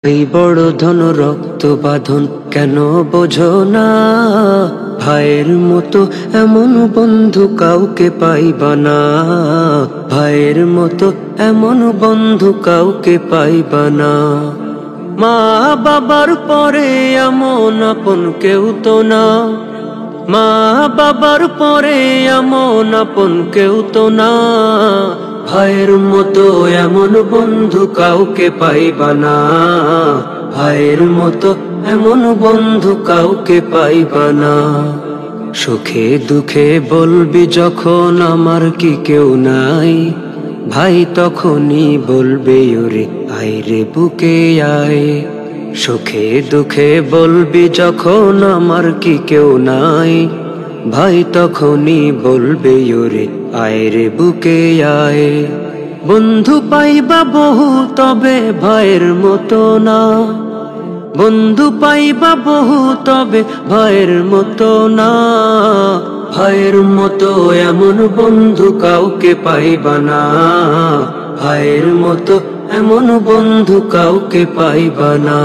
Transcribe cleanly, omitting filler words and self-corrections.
এই বড় ধন রক্ত বাঁধন কেন বোঝো না? ভাইয়ের মতো এমন বন্ধু কাউকে পাইবা না। ভাইয়ের মতো এমন বন্ধু কাউকে পাইবা না। মা বাবার পরে এমন আপন কেউ তো না। মা বাবার পরে এমন আপন কেউ তো না। ভাইয়ের মতো এমন বন্ধু কাউকে পাইবা না। ভাইয়ের মতো এমন বন্ধু কাউকে পাইবা না। সুখে দুঃখে বলবি যখন আমার কি কেউ নাই, ভাই তখনই বলবে ওরে আয় রে বুকে আয়। সুখে দুঃখে বলবি যখন আমার কি কেউ নাই, ভাই তখনই বলবে ওরে আয় রে বুকে আয়। বন্ধু পাইবা বহু তবে ভাইয়ের মতো না। বন্ধু পাইবা বহু তবে ভাইয়ের মতো না। ভাইয়ের মতো এমন বন্ধু কাউকে পাইবা না। ভাইয়ের মতো এমন বন্ধু কাউকে পাইবা না।